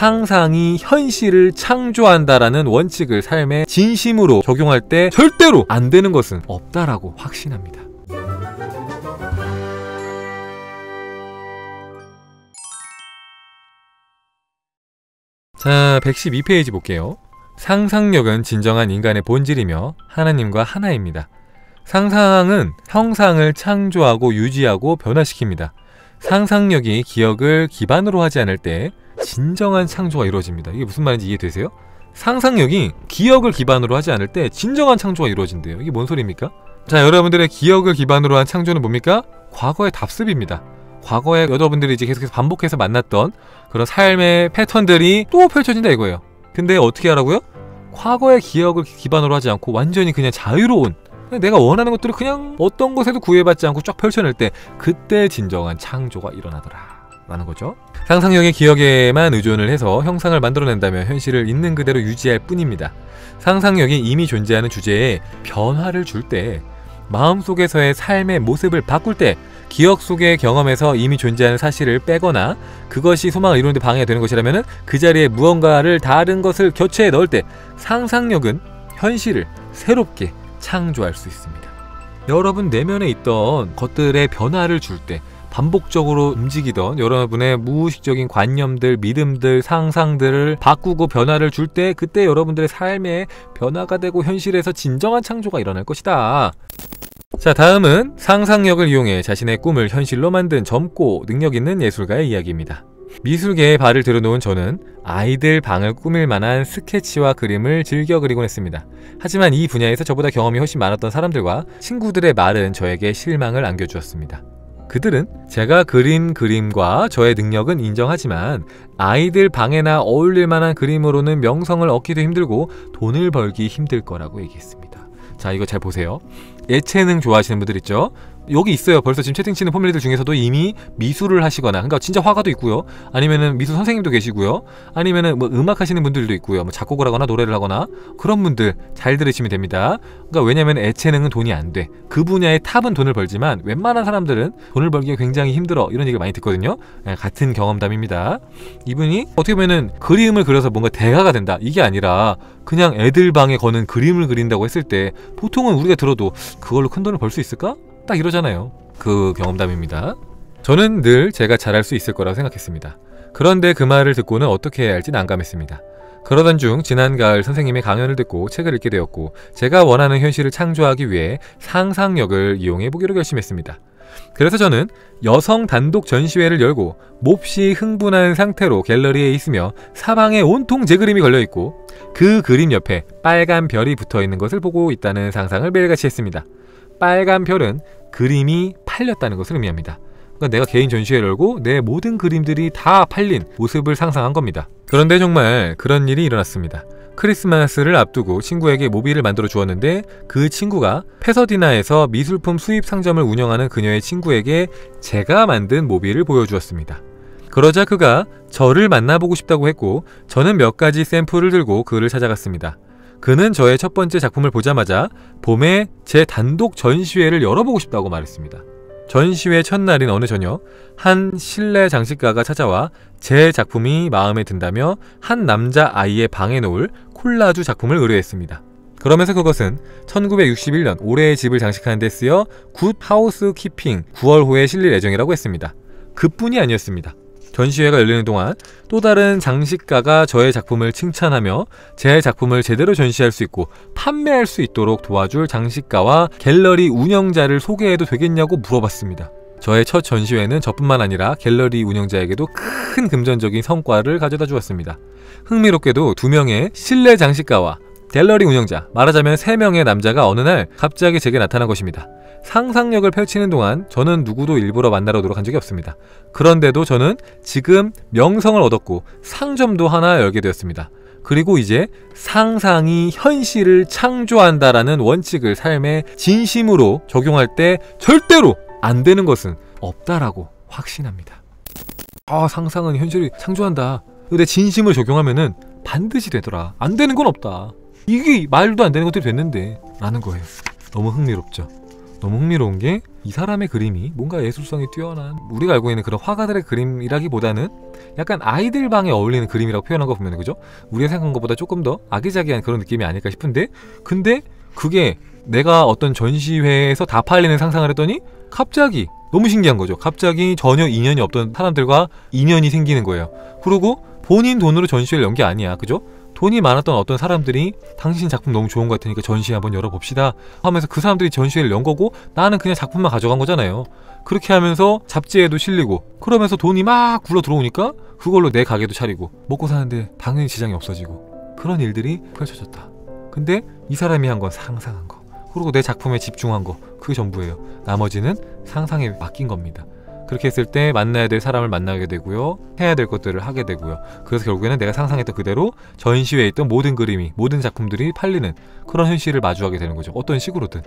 상상이 현실을 창조한다라는 원칙을 삶에 진심으로 적용할 때 절대로 안 되는 것은 없다라고 확신합니다. 자, 112페이지 볼게요. 상상력은 진정한 인간의 본질이며 하나님과 하나입니다. 상상은 형상을 창조하고 유지하고 변화시킵니다. 상상력이 기억을 기반으로 하지 않을 때 진정한 창조가 이루어집니다. 이게 무슨 말인지 이해되세요? 상상력이 기억을 기반으로 하지 않을 때 진정한 창조가 이루어진대요. 이게 뭔 소리입니까? 자, 여러분들의 기억을 기반으로 한 창조는 뭡니까? 과거의 답습입니다. 과거에 여러분들이 이제 계속해서 반복해서 만났던 그런 삶의 패턴들이 또 펼쳐진다 이거예요. 근데 어떻게 하라고요? 과거의 기억을 기반으로 하지 않고 완전히 그냥 자유로운, 내가 원하는 것들을 그냥 어떤 것에도 구애받지 않고 쫙 펼쳐낼 때 그때 진정한 창조가 일어나더라 라는 거죠. 상상력의 기억에만 의존을 해서 형상을 만들어낸다면 현실을 있는 그대로 유지할 뿐입니다. 상상력이 이미 존재하는 주제에 변화를 줄 때, 마음속에서의 삶의 모습을 바꿀 때, 기억 속의 경험에서 이미 존재하는 사실을 빼거나 그것이 소망을 이루는 데 방해가 되는 것이라면 그 자리에 무언가를 다른 것을 교체해 넣을 때 상상력은 현실을 새롭게 창조할 수 있습니다. 여러분 내면에 있던 것들의 변화를 줄 때, 반복적으로 움직이던 여러분의 무의식적인 관념들, 믿음들, 상상들을 바꾸고 변화를 줄 때 그때 여러분들의 삶에 변화가 되고 현실에서 진정한 창조가 일어날 것이다. 자, 다음은 상상력을 이용해 자신의 꿈을 현실로 만든 젊고 능력있는 예술가의 이야기입니다. 미술계에 발을 들여놓은 저는 아이들 방을 꾸밀 만한 스케치와 그림을 즐겨 그리곤 했습니다. 하지만 이 분야에서 저보다 경험이 훨씬 많았던 사람들과 친구들의 말은 저에게 실망을 안겨주었습니다. 그들은 제가 그린 그림과 저의 능력은 인정하지만 아이들 방에나 어울릴 만한 그림으로는 명성을 얻기도 힘들고 돈을 벌기 힘들 거라고 얘기했습니다. 자, 이거 잘 보세요. 예체능 좋아하시는 분들 있죠? 여기 있어요. 벌써 지금 채팅 치는 포뮬리들 중에서도 이미 미술을 하시거나, 그러니까 진짜 화가도 있고요, 아니면은 미술 선생님도 계시고요, 아니면은 뭐 음악 하시는 분들도 있고요, 뭐 작곡을 하거나 노래를 하거나, 그런 분들 잘 들으시면 됩니다. 그러니까 왜냐면 예체능은 돈이 안 돼. 그 분야의 탑은 돈을 벌지만 웬만한 사람들은 돈을 벌기가 굉장히 힘들어, 이런 얘기를 많이 듣거든요. 같은 경험담입니다. 이분이 어떻게 보면은 그림을 그려서 뭔가 대가가 된다, 이게 아니라 그냥 애들 방에 거는 그림을 그린다고 했을 때 보통은 우리가 들어도 그걸로 큰 돈을 벌 수 있을까? 딱 이러잖아요. 그 경험담입니다. 저는 늘 제가 잘할 수 있을 거라고 생각했습니다. 그런데 그 말을 듣고는 어떻게 해야 할지 난감했습니다. 그러던 중 지난 가을 선생님의 강연을 듣고 책을 읽게 되었고, 제가 원하는 현실을 창조하기 위해 상상력을 이용해 보기로 결심했습니다. 그래서 저는 여성 단독 전시회를 열고 몹시 흥분한 상태로 갤러리에 있으며 사방에 온통 제 그림이 걸려있고 그 그림 옆에 빨간 별이 붙어있는 것을 보고 있다는 상상을 매일같이 했습니다. 빨간 별은 그림이 팔렸다는 것을 의미합니다. 그러니까 내가 개인 전시회를 열고 내 모든 그림들이 다 팔린 모습을 상상한 겁니다. 그런데 정말 그런 일이 일어났습니다. 크리스마스를 앞두고 친구에게 모비를 만들어 주었는데 그 친구가 패서디나에서 미술품 수입 상점을 운영하는 그녀의 친구에게 제가 만든 모비를 보여주었습니다. 그러자 그가 저를 만나보고 싶다고 했고, 저는 몇 가지 샘플을 들고 그를 찾아갔습니다. 그는 저의 첫 번째 작품을 보자마자 봄에 제 단독 전시회를 열어보고 싶다고 말했습니다. 전시회 첫날인 어느 저녁, 한 실내 장식가가 찾아와 제 작품이 마음에 든다며 한 남자아이의 방에 놓을 콜라주 작품을 의뢰했습니다. 그러면서 그것은 1961년 올해의 집을 장식하는 데 쓰여 굿 하우스 키핑 9월호에 실릴 예정이라고 했습니다. 그뿐이 아니었습니다. 전시회가 열리는 동안 또 다른 장식가가 저의 작품을 칭찬하며 제 작품을 제대로 전시할 수 있고 판매할 수 있도록 도와줄 장식가와 갤러리 운영자를 소개해도 되겠냐고 물어봤습니다. 저의 첫 전시회는 저뿐만 아니라 갤러리 운영자에게도 큰 금전적인 성과를 가져다 주었습니다. 흥미롭게도 2명의 실내 장식가와 갤러리 운영자, 말하자면 3명의 남자가 어느 날 갑자기 제게 나타난 것입니다. 상상력을 펼치는 동안 저는 누구도 일부러 만나러 노력한 적이 없습니다. 그런데도 저는 지금 명성을 얻었고 상점도 하나 열게 되었습니다. 그리고 이제 상상이 현실을 창조한다라는 원칙을 삶에 진심으로 적용할 때 절대로 안 되는 것은 없다라고 확신합니다. 상상은 현실을 창조한다. 근데 진심을 적용하면은 반드시 되더라. 안 되는 건 없다. 이게 말도 안 되는 것들이 됐는데 라는 거예요. 너무 흥미롭죠. 너무 흥미로운 게 이 사람의 그림이 뭔가 예술성이 뛰어난, 우리가 알고 있는 그런 화가들의 그림이라기보다는 약간 아이들 방에 어울리는 그림이라고 표현한 거 보면, 그죠? 우리가 생각한 것보다 조금 더 아기자기한 그런 느낌이 아닐까 싶은데, 근데 그게 내가 어떤 전시회에서 다 팔리는 상상을 했더니 갑자기 너무 신기한 거죠. 갑자기 전혀 인연이 없던 사람들과 인연이 생기는 거예요. 그리고 본인 돈으로 전시회를 연 게 아니야, 그죠? 돈이 많았던 어떤 사람들이 당신 작품 너무 좋은 것 같으니까 전시회 한번 열어봅시다 하면서 그 사람들이 전시회를 연 거고, 나는 그냥 작품만 가져간 거잖아요. 그렇게 하면서 잡지에도 실리고, 그러면서 돈이 막 굴러 들어오니까 그걸로 내 가게도 차리고 먹고 사는데 당연히 지장이 없어지고, 그런 일들이 펼쳐졌다. 근데 이 사람이 한 건 상상한 거, 그리고 내 작품에 집중한 거, 그게 전부예요. 나머지는 상상에 맡긴 겁니다. 그렇게 했을 때 만나야 될 사람을 만나게 되고요, 해야 될 것들을 하게 되고요. 그래서 결국에는 내가 상상했던 그대로 전시회에 있던 모든 그림이, 모든 작품들이 팔리는 그런 현실을 마주하게 되는 거죠. 어떤 식으로든.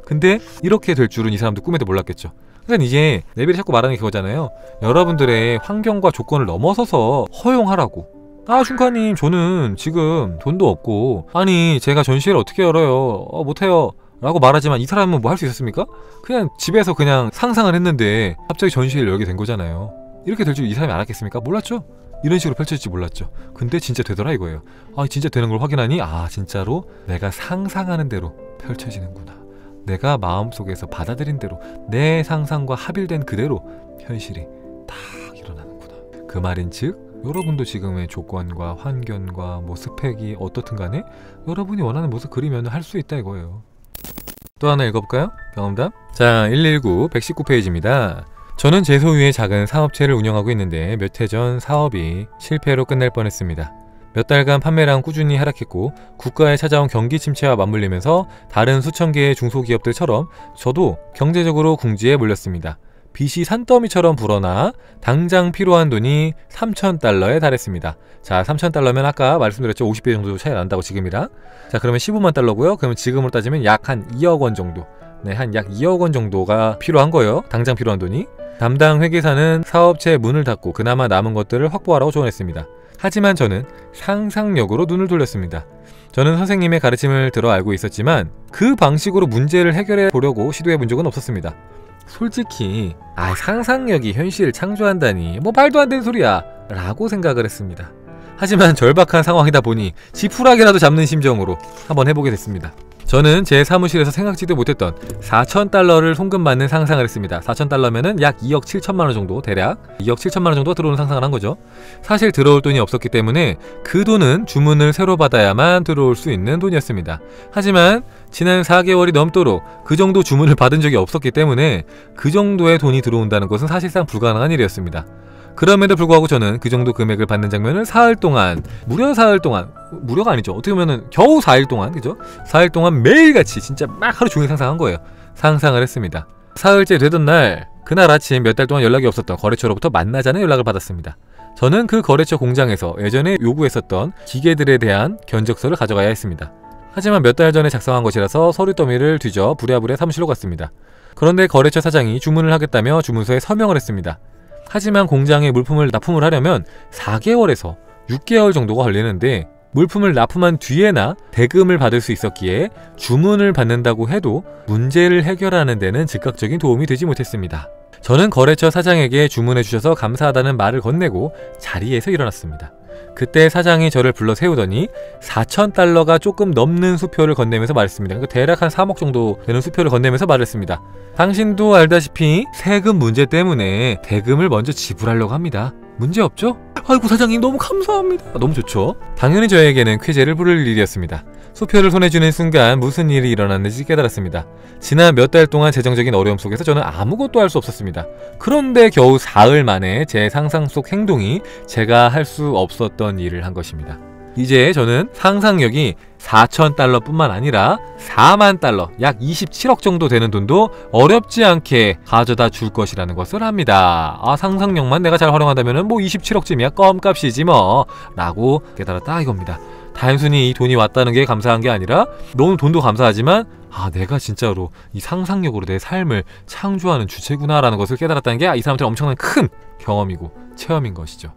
근데 이렇게 될 줄은 이 사람도 꿈에도 몰랐겠죠. 그러니까 이게 네벨이 자꾸 말하는 게 그거잖아요. 여러분들의 환경과 조건을 넘어서서 허용하라고. 아, 슌카님, 저는 지금 돈도 없고, 아니 제가 전시회를 어떻게 열어요? 못해요 라고 말하지만, 이 사람은 뭐 할 수 있었습니까? 그냥 집에서 그냥 상상을 했는데 갑자기 전시회를 열게 된 거잖아요. 이렇게 될 줄 이 사람이 알았겠습니까? 몰랐죠. 이런 식으로 펼쳐질지 몰랐죠. 근데 진짜 되더라 이거예요. 아, 진짜 되는 걸 확인하니, 아, 진짜로 내가 상상하는 대로 펼쳐지는구나. 내가 마음속에서 받아들인 대로, 내 상상과 합일된 그대로 현실이 딱 일어나는구나. 그 말인즉 여러분도 지금의 조건과 환경과 뭐 스펙이 어떻든 간에 여러분이 원하는 모습 그리면 할 수 있다 이거예요. 또 하나 읽어볼까요? 경험담. 자, 119 119페이지입니다. 저는 제 소유의 작은 사업체를 운영하고 있는데 몇 해 전 사업이 실패로 끝날 뻔했습니다. 몇 달간 판매량 꾸준히 하락했고, 국가에 찾아온 경기 침체와 맞물리면서 다른 수천 개의 중소기업들처럼 저도 경제적으로 궁지에 몰렸습니다. 빚이 산더미처럼 불어나 당장 필요한 돈이 3,000달러에 달했습니다. 자, 3,000달러면 아까 말씀드렸죠. 50배 정도 차이 난다고 지금이랑. 자, 그러면 15만 달러고요. 그러면 지금으로 따지면 약 한 2억 원 정도. 네, 한 약 2억 원 정도가 필요한 거예요. 당장 필요한 돈이. 담당 회계사는 사업체 문을 닫고 그나마 남은 것들을 확보하라고 조언했습니다. 하지만 저는 상상력으로 눈을 돌렸습니다. 저는 선생님의 가르침을 들어 알고 있었지만 그 방식으로 문제를 해결해 보려고 시도해 본 적은 없었습니다. 솔직히 상상력이 현실을 창조한다니 뭐 말도 안 되는 소리야 라고 생각을 했습니다. 하지만 절박한 상황이다 보니 지푸라기라도 잡는 심정으로 한번 해보게 됐습니다. 저는 제 사무실에서 생각지도 못했던 4,000달러를 송금받는 상상을 했습니다. 4,000달러면은 약 2억 7천만원 정도, 대략 2억 7천만원 정도가 들어오는 상상을 한 거죠. 사실 들어올 돈이 없었기 때문에 그 돈은 주문을 새로 받아야만 들어올 수 있는 돈이었습니다. 하지만 지난 4개월이 넘도록 그 정도 주문을 받은 적이 없었기 때문에 그 정도의 돈이 들어온다는 것은 사실상 불가능한 일이었습니다. 그럼에도 불구하고 저는 그 정도 금액을 받는 장면을 사흘 동안, 무려 사흘 동안, 무려가 아니죠. 어떻게 보면은 겨우 4일 동안, 그죠? 4일 동안 매일같이 진짜 막 하루 종일 상상한 거예요. 상상을 했습니다. 사흘째 되던 날, 그날 아침 몇 달 동안 연락이 없었던 거래처로부터 만나자는 연락을 받았습니다. 저는 그 거래처 공장에서 예전에 요구했었던 기계들에 대한 견적서를 가져가야 했습니다. 하지만 몇 달 전에 작성한 것이라서 서류 더미를 뒤져 부랴부랴 사무실로 갔습니다. 그런데 거래처 사장이 주문을 하겠다며 주문서에 서명을 했습니다. 하지만 공장에 물품을 납품을 하려면 4개월에서 6개월 정도가 걸리는데, 물품을 납품한 뒤에나 대금을 받을 수 있었기에 주문을 받는다고 해도 문제를 해결하는 데는 즉각적인 도움이 되지 못했습니다. 저는 거래처 사장에게 주문해 주셔서 감사하다는 말을 건네고 자리에서 일어났습니다. 그때 사장이 저를 불러 세우더니 4,000달러가 조금 넘는 수표를 건네면서 말했습니다. 그러니까 대략 한 3억 정도 되는 수표를 건네면서 말했습니다. 당신도 알다시피 세금 문제 때문에 대금을 먼저 지불하려고 합니다. 문제 없죠? 아이고 사장님 너무 감사합니다. 너무 좋죠? 당연히 저에게는 쾌재를 부를 일이었습니다. 수표를 손에 쥐는 순간 무슨 일이 일어났는지 깨달았습니다. 지난 몇 달 동안 재정적인 어려움 속에서 저는 아무것도 할 수 없었습니다. 그런데 겨우 사흘 만에 제 상상 속 행동이 제가 할 수 없었던 일을 한 것입니다. 이제 저는 상상력이 4,000달러 뿐만 아니라 4만 달러, 약 27억 정도 되는 돈도 어렵지 않게 가져다 줄 것이라는 것을 압니다. 상상력만 내가 잘 활용한다면 뭐 27억쯤이야 껌값이지 뭐 라고 깨달았다 이겁니다. 단순히 이 돈이 왔다는 게 감사한 게 아니라, 너무 돈도 감사하지만 내가 진짜로 이 상상력으로 내 삶을 창조하는 주체구나 라는 것을 깨달았다는 게 이 사람한테 엄청난 큰 경험이고 체험인 것이죠.